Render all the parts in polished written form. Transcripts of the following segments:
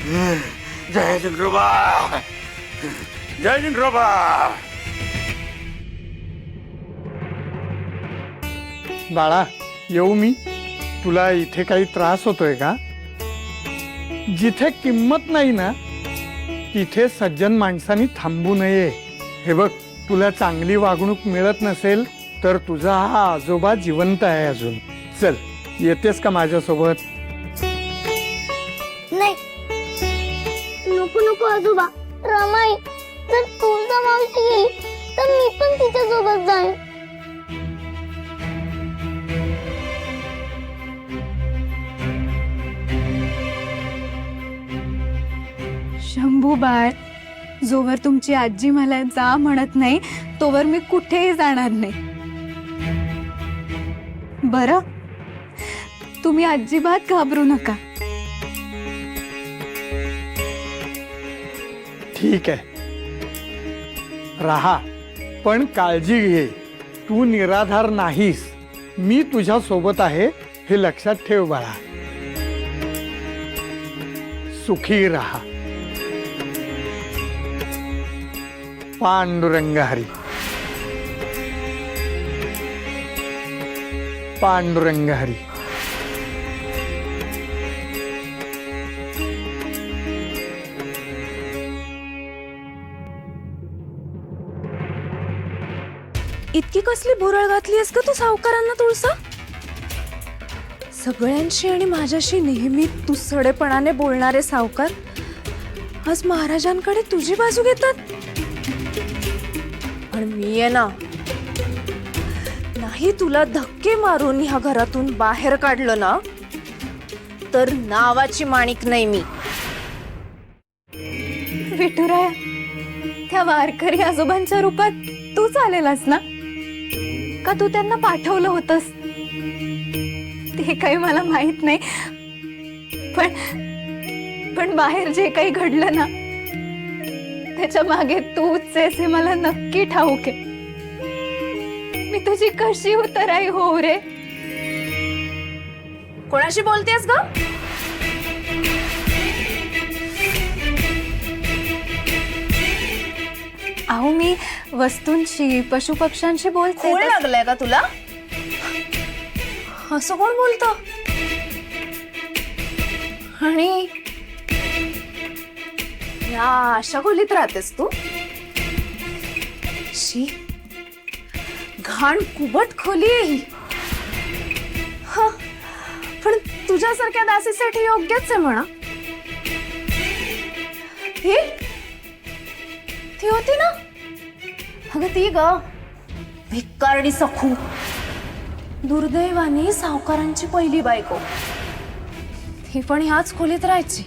जय जिंद्रोबा, जय जिंद्रोबा. बाळा, येऊ मी? तुला इथे काही त्रास होतोय का? जिथे किंमत नाही ना तिथे सज्जन माणसांनी थांबू नये. हे बघ, तुला चांगली वागणूक मिळत नसेल तर तुझा हा आजोबा जिवंत आहे अजून. चल, येतेस का माझ्यासोबत? नाही, नको नको आजोबा. रमाई, जर तुमचा मावशी गेली तर मी पण तिच्या सोबत जाईन. शंभू बाळ, जोवर तुमची आजी मला जा म्हणत नाही तोवर मी कुठेही जाणार नाही. बरं, तुम्ही अजिबात घाबरू नका. ठीक आहे, राहा, पण काळजी घे. तू निराधार नाहीस. मी तुझ्या सोबत आहे हे लक्षात ठेव बाळा. सुखी राहा. पांडुरंग हरी, पांडुरंग हरी. इतकी कसली भुरळ घातली आहेस का तू सावकारांना तुळसा? सगळ्यांशी आणि माझ्याशी नेहमी तुसडेपणाने बोलणारे सावकार आज महाराजांकडे तुझी बाजू घेतात. पण मी आहे ना, नाही तुला धक्के मारून ह्या घरातून बाहेर काढलं ना तर नावाची माणिक नाही मी. विठुराया, त्या वारकरी आजोबांच्या रूपात तूच आलेलास ना? का तू त्यांना पाठवलं होतंस ते काही मला माहित नाही, पण बाहेर जे काही घडलं ना त्याच्या मागे तूच आहेस हे मला नक्की ठाऊक आहे. मी तुझी कशी उतराई हो रे? कोणाशी बोलतेस ग? अहो, मी वस्तूंशी पशुपक्ष्यांशी बोलते. खोड लागलाय का तुला? असं कोण बोलतं? आणि या अशा खोलीत राहतेस तू? शी, घाण कुबट खोली आहे ही. हा, पण तुझ्यासारख्या दासीसाठी योग्यच आहे म्हणा. ही ती होती ना, अगं ती ग भिक्कारडी सखू, दुर्दैवाने सावकारांची पहिली बायको. ती पण ह्याच खोलीत राहायची.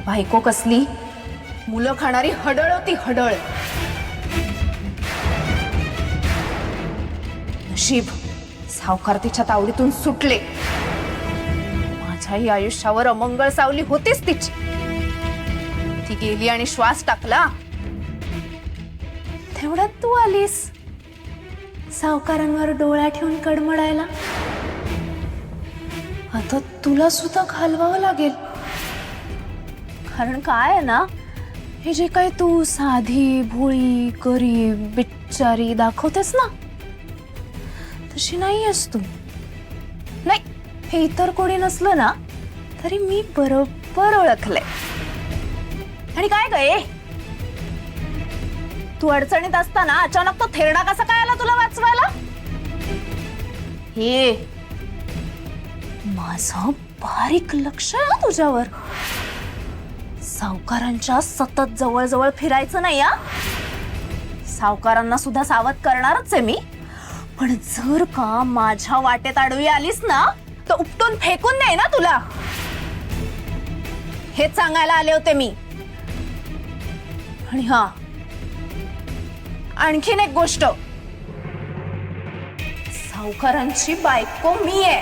बायको कसली, मुलं खाणारी हडळ होती, हडळ. नशीब सावकार तिच्या तावडीतून सुटले. माझ्याही आयुष्यावर अमंगळ सावली होतीच तिची. ती गेली आणि श्वास टाकला तेवढ्यात तू आलीस सावकारांवर डोळा ठेवून कडमडायला. आता तुला सुद्धा घालवावं लागेल. कारण काय आहे ना, हे जे काय तू साधी भोळी गरीब बिचारी दाखवतेस ना तशी नाही आहेस तू. नाही, हे इतर कोणी नसलं ना तरी मी बरोबर ओळखलंय. आणि काय गे, तू अडचणीत असताना अचानक तो थेरडा कसा काय आला तुला वाचवायला? हे माझं बारीक लक्ष आहे तुझ्यावर. सावकारांच्या सतत जवळ जवळ फिरायचं नाही हा. सावकारांना सुद्धा सावध करणारच आहे मी. पण जर का माझ्या वाटेत आडवी आलीस ना तर उपटून फेकून दे ना तुला. हेच सांगायला आले होते मी. आणि हा, आणखीन एक गोष्ट, सावकारांची बायको मी आहे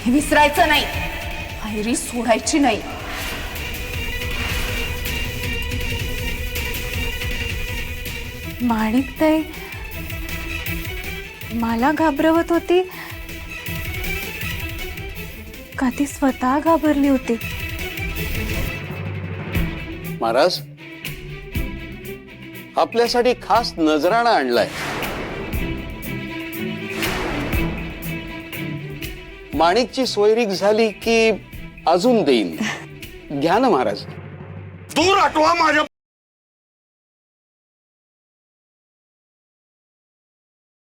हे विसरायचं नाही. पायरी सोडायची नाही. माणिकताई मला घाबरवत होती का ती स्वतः घाबरली होती? महाराज, आपल्यासाठी खास नजराणा आणलाय. माणिकची सोयरीक झाली की अजून देईन. घ्या ना महाराज. दूर हटवा माझ्या